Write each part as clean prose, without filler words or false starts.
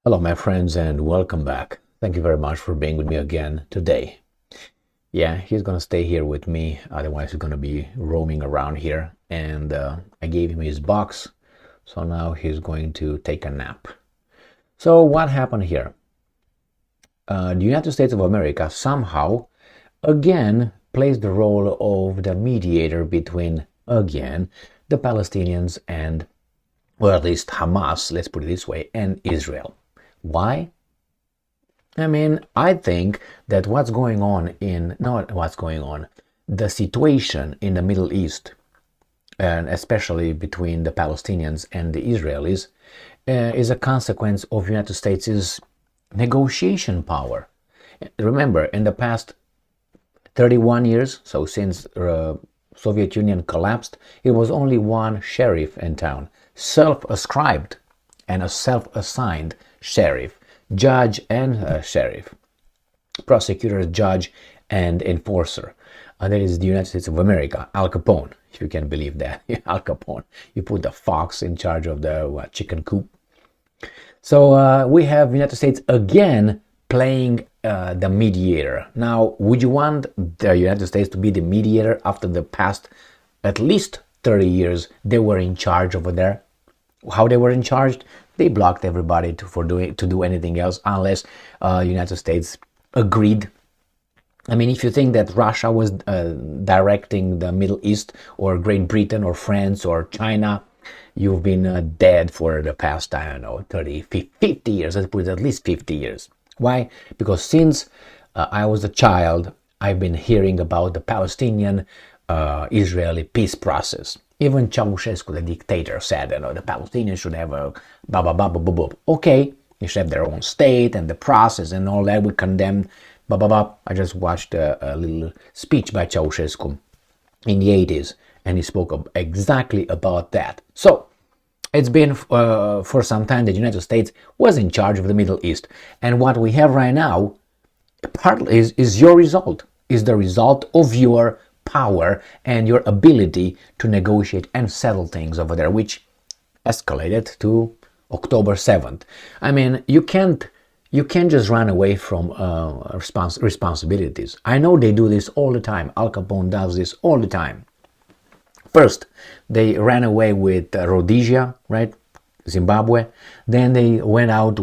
Hello, my friends, and welcome back. Thank you very much for being with me again today. Yeah, he's gonna stay here with me, otherwise, he's gonna be roaming around here. And I gave him his box, so now he's going to take a nap. So, what happened here? The United States of America somehow again plays the role of the mediator between, again, the Palestinians and, or at least Hamas, let's put it this way, and Israel. Why? I think that the situation in the Middle East, and especially between the Palestinians and the Israelis, is a consequence of United States' negotiation power. Remember, in the past 31 years, so since Soviet Union collapsed, it was only one sheriff in town, self-ascribed and a self-assigned sheriff, judge and sheriff, prosecutor, judge, and enforcer. That is the United States of America, Al Capone, if you can believe that. Al Capone. You put the fox in charge of the chicken coop. So we have United States again playing the mediator. Now, would you want the United States to be the mediator after the past at least 30 years they were in charge over there? How they were in charge? They blocked everybody to do anything else unless United States agreed. If you think that Russia was directing the Middle East, or Great Britain, or France, or China, you've been dead for the past, 30, 50 years. Let's put it at least 50 years. Why? Because since I was a child, I've been hearing about the Palestinian-Israeli peace process. Even Ceausescu, the dictator, said, the Palestinians should have a blah, blah, blah, blah, blah, blah. Okay, they should have their own state and the process and all that. We condemn, blah, blah, blah. I just watched a little speech by Ceausescu in the 80s, and he spoke exactly about that. So, it's been for some time that the United States was in charge of the Middle East. And what we have right now partly is your result, is the result of your power and your ability to negotiate and settle things over there, which escalated to October 7th. You can't just run away from responsibilities. I know they do this all the time. Al Capone does this all the time. First, they ran away with Rhodesia, right? Zimbabwe. Then they went out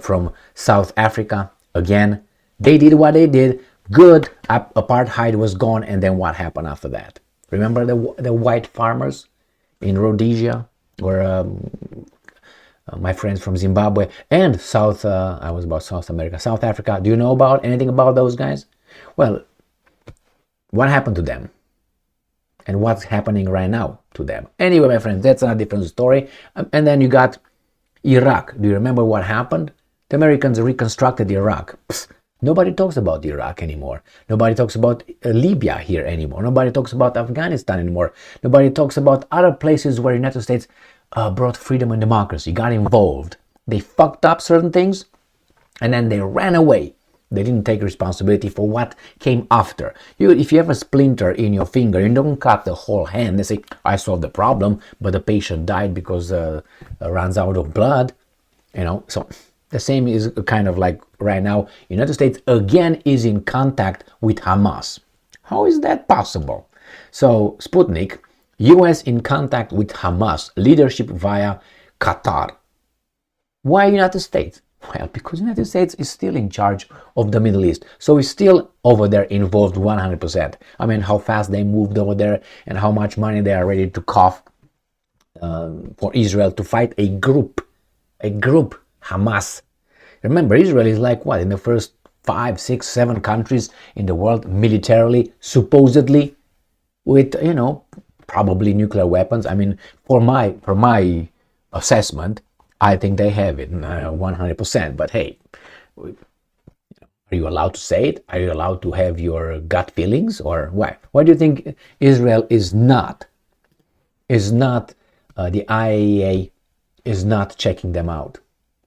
from South Africa again. They did what they did. Good. Apartheid was gone. And then what happened after that? Remember the white farmers in Rhodesia, or my friends from Zimbabwe and South America, South Africa. Do you know anything about those guys? Well, what happened to them? And what's happening right now to them? Anyway, my friends, that's a different story. And then you got Iraq. Do you remember what happened? The Americans reconstructed Iraq. Nobody talks about Iraq anymore. Nobody talks about Libya here anymore. Nobody talks about Afghanistan anymore. Nobody talks about other places where the United States brought freedom and democracy, got involved. They fucked up certain things, and then they ran away. They didn't take responsibility for what came after. If you have a splinter in your finger, you don't cut the whole hand. They say, I solved the problem, but the patient died because runs out of blood. So the same is kind of like right now, United States again is in contact with Hamas. How is that possible? So Sputnik, US in contact with Hamas, leadership via Qatar. Why United States? Well, because the United States is still in charge of the Middle East. So it's still over there involved 100%. How fast they moved over there and how much money they are ready to cough for Israel to fight a group, Hamas. Remember, Israel is like what? In the first 5, 6, 7 countries in the world militarily, supposedly, with, probably nuclear weapons. For my assessment, I think they have it 100%. But hey, are you allowed to say it? Are you allowed to have your gut feelings, or why? Why do you think Israel is not the IAEA is not checking them out?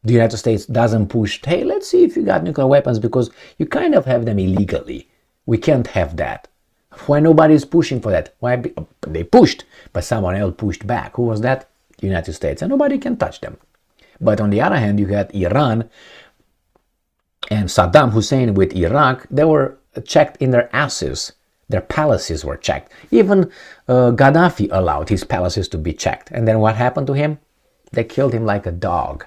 The United States doesn't push, hey, let's see if you got nuclear weapons, because you kind of have them illegally. We can't have that. Why nobody is pushing for that? Why they pushed, but someone else pushed back. Who was that? The United States, and nobody can touch them. But on the other hand, you had Iran and Saddam Hussein with Iraq. They were checked in their asses. Their palaces were checked. Even Gaddafi allowed his palaces to be checked. And then what happened to him? They killed him like a dog.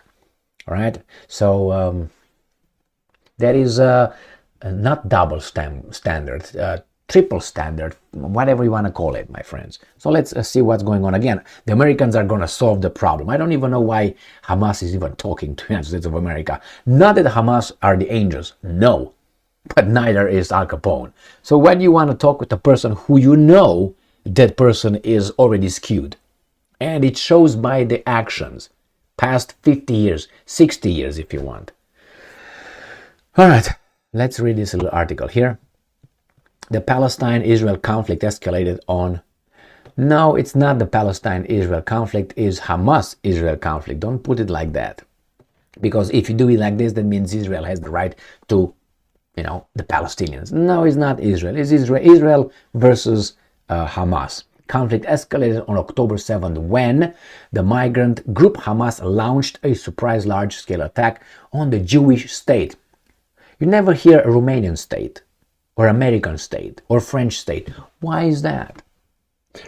All right? So that is not double standard, triple standard, whatever you want to call it, my friends. So let's see what's going on. Again, the Americans are going to solve the problem. I don't even know why Hamas is even talking to the United States of America. Not that Hamas are the angels, no, but neither is Al Capone. So when you want to talk with a person who you know that person is already skewed, and it shows by the actions, past 50 years, 60 years if you want. All right, let's read this little article here. The Palestine-Israel conflict escalated on... No, it's not the Palestine-Israel conflict, it's Hamas-Israel conflict. Don't put it like that. Because if you do it like this, that means Israel has the right to, the Palestinians. No, it's not Israel. It's Israel versus Hamas. Conflict escalated on October 7th when the migrant group Hamas launched a surprise large-scale attack on the Jewish state. You never hear a Romanian state, or American state, or French state. Why is that?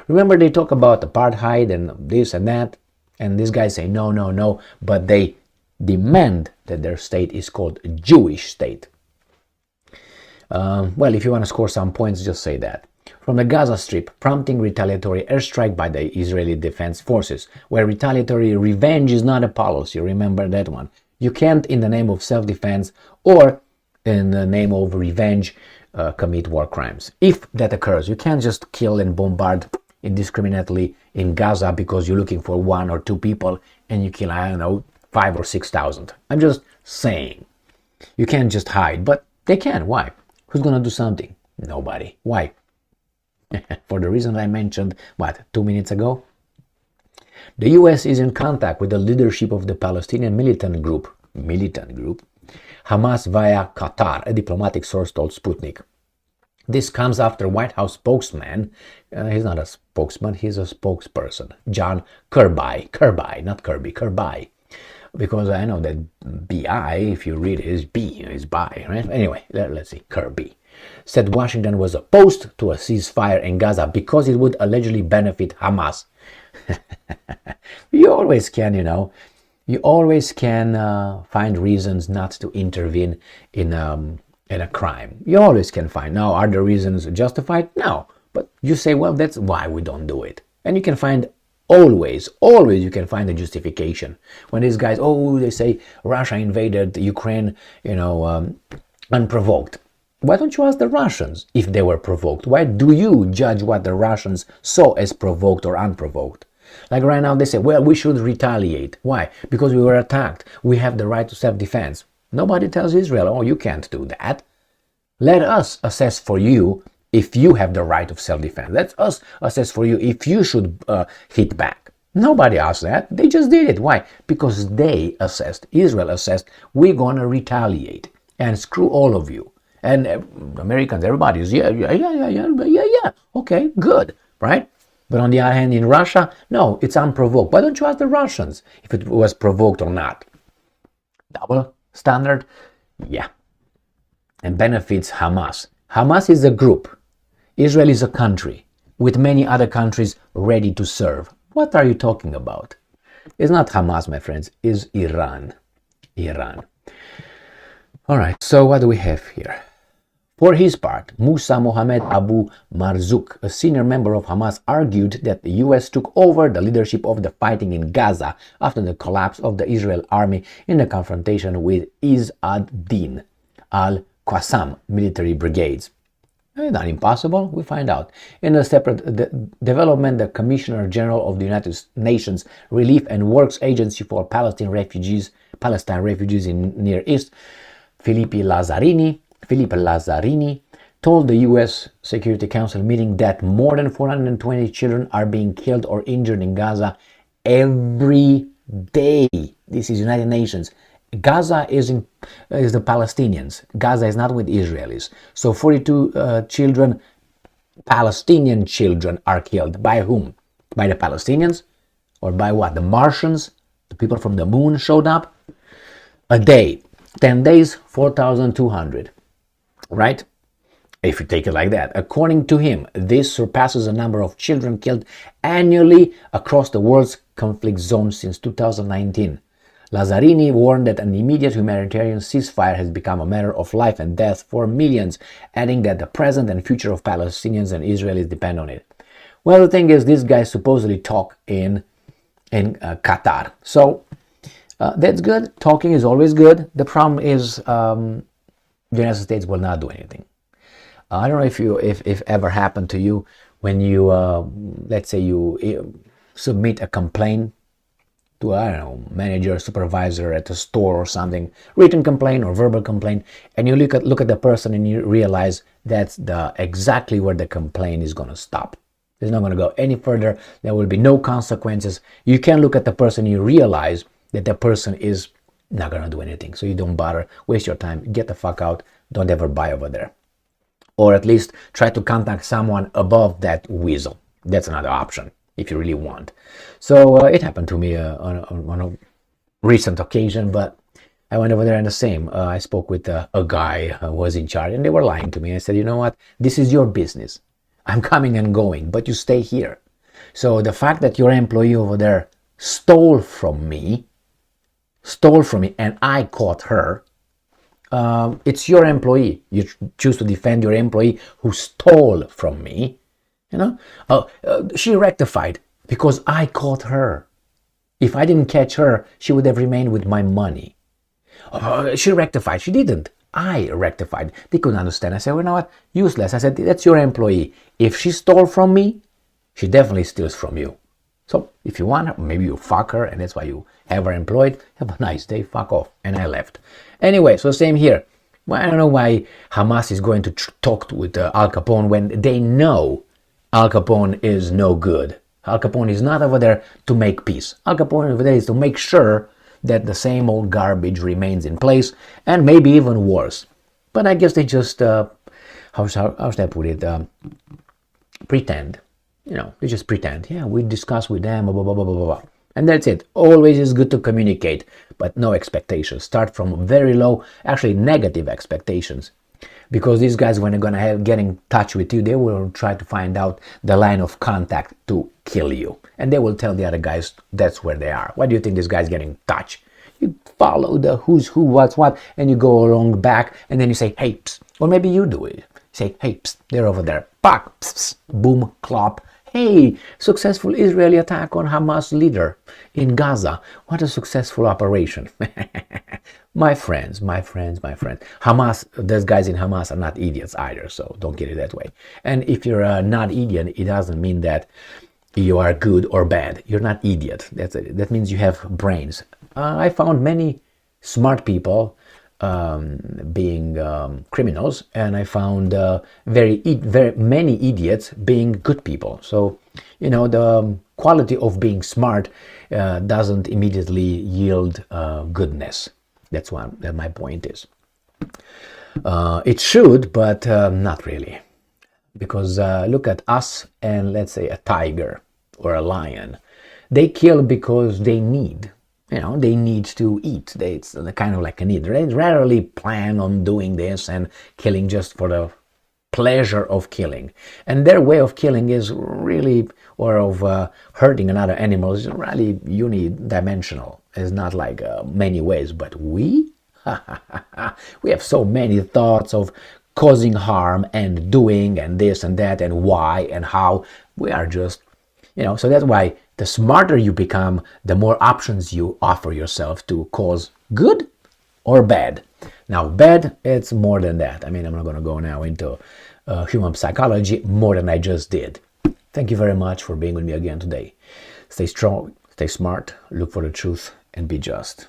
Remember they talk about apartheid and this and that, and these guys say no, no, no, but they demand that their state is called a Jewish state. Well, if you want to score some points, just say that. From the Gaza Strip, prompting retaliatory airstrike by the Israeli Defense Forces, where retaliatory revenge is not a policy. Remember that one. You can't, in the name of self-defense or in the name of revenge, commit war crimes. If that occurs, you can't just kill and bombard indiscriminately in Gaza because you're looking for 1 or 2 people and you kill, 5 or 6,000. I'm just saying. You can't just hide, but they can. Why? Who's going to do something? Nobody. Why? For the reason I mentioned, 2 minutes ago? The US is in contact with the leadership of the Palestinian militant group, Hamas via Qatar, a diplomatic source told Sputnik. This comes after White House spokesman, he's not a spokesman, he's a spokesperson, John Kirby, not Kirby, Kirby. Because I know that B-I, if you read it, is B, is by, right? Anyway, let's see, Kirby. Said Washington was opposed to a ceasefire in Gaza because it would allegedly benefit Hamas. You always can, you always can find reasons not to intervene in a crime. You always can find. Now, are the reasons justified? No. But you say, well, that's why we don't do it. And you can find always you can find a justification. When these guys, they say Russia invaded Ukraine, unprovoked. Why don't you ask the Russians if they were provoked? Why do you judge what the Russians saw as provoked or unprovoked? Like right now they say, well, we should retaliate. Why? Because we were attacked. We have the right to self-defense. Nobody tells Israel, you can't do that. Let us assess for you if you have the right of self-defense. Let us assess for you if you should hit back. Nobody asked that. They just did it. Why? Because they assessed, Israel assessed, we're going to retaliate and screw all of you. And Americans, everybody is, yeah, okay, good, right? But on the other hand, in Russia, no, it's unprovoked. Why don't you ask the Russians if it was provoked or not? Double standard? Yeah. And benefits Hamas. Hamas is a group. Israel is a country with many other countries ready to serve. What are you talking about? It's not Hamas, my friends. It's Iran. All right, so what do we have here? For his part, Musa Mohammed Abu Marzouk, a senior member of Hamas, argued that the US took over the leadership of the fighting in Gaza after the collapse of the Israel army in the confrontation with Izz ad-Din al-Qassam military brigades. Not impossible, we find out. In a separate development, the Commissioner General of the United Nations Relief and Works Agency for Palestine refugees in Near East, Philippe Lazzarini, told the U.S. Security Council meeting that more than 420 children are being killed or injured in Gaza every day. This is United Nations. Gaza is the Palestinians. Gaza is not with Israelis. So 42 children, Palestinian children, are killed. By whom? By the Palestinians? Or by what? The Martians? The people from the moon showed up. A day, 10 days, 4,200, right? If you take it like that. According to him, this surpasses the number of children killed annually across the world's conflict zones since 2019. Lazzarini warned that an immediate humanitarian ceasefire has become a matter of life and death for millions, adding that the present and future of Palestinians and Israelis depend on it. Well, the thing is, these guys supposedly talk in Qatar. So that's good. Talking is always good. The problem is the United States will not do anything. I don't know if ever happened to you when you, let's say you submit a complaint to, I don't know, manager, supervisor at a store or something, written complaint or verbal complaint, and you look at the person and you realize that's exactly where the complaint is going to stop. It's not going to go any further. There will be no consequences. You can look at the person, you realize that the person is not going to do anything. So you don't bother, waste your time, get the fuck out, don't ever buy over there. Or at least try to contact someone above that weasel. That's another option if you really want. So it happened to me on a recent occasion, but I went over there and the same. I spoke with a guy who was in charge, and they were lying to me. I said, you know what? This is your business. I'm coming and going, but you stay here. So the fact that your employee over there stole from me, and I caught her, it's your employee. You choose to defend your employee who stole from me. You know, she rectified because I caught her. If I didn't catch her, she would have remained with my money. She rectified. She didn't. I rectified. They couldn't understand. I said, well, you know what? Useless. I said, that's your employee. If she stole from me, she definitely steals from you. So if you want her, maybe you fuck her, and that's why you have her employed. Have a nice day. Fuck off. And I left. Anyway, so same here. Well, I don't know why Hamas is going to talk with Al Capone when they know Al Capone is no good. Al Capone is not over there to make peace. Al Capone over there is to make sure that the same old garbage remains in place, and maybe even worse. But I guess they just, how should I put it, pretend. You know, they just pretend. Yeah, we discuss with them, blah, blah, blah, blah, blah, blah. And that's it. Always is good to communicate, but no expectations. Start from very low, actually negative expectations. Because these guys, when they're going to get in touch with you, they will try to find out the line of contact to kill you. And they will tell the other guys that's where they are. Why do you think this guy's getting in touch? You follow the who's who, what's what, and you go along back, and then you say, hey, psst. Or maybe you do it. Say, hey, psst, they're over there. Pak, psst, psst, boom, clop. Hey, successful Israeli attack on Hamas leader in Gaza. What a successful operation. My friends. Hamas, those guys in Hamas are not idiots either, so don't get it that way. And if you're not idiot, it doesn't mean that you are good or bad. You're not idiot. That means you have brains. I found many smart people being criminals, and I found very many idiots being good people. So, you know, the quality of being smart doesn't immediately yield goodness. That's what my point is. It should, but not really. Because look at us and let's say a tiger or a lion. They kill because they need. You know, they need to eat. It's kind of like a need. They rarely plan on doing this and killing just for the pleasure of killing. And their way of killing is really, or of hurting another animal, is really unidimensional. It's not like many ways, but we have so many thoughts of causing harm and doing and this and that and why and how. We are just, you know, so that's why the smarter you become, the more options you offer yourself to cause good or bad. Now, bad, it's more than that. I mean, I'm not going to go now into human psychology more than I just did. Thank you very much for being with me again today. Stay strong, stay smart, look for the truth, and be just.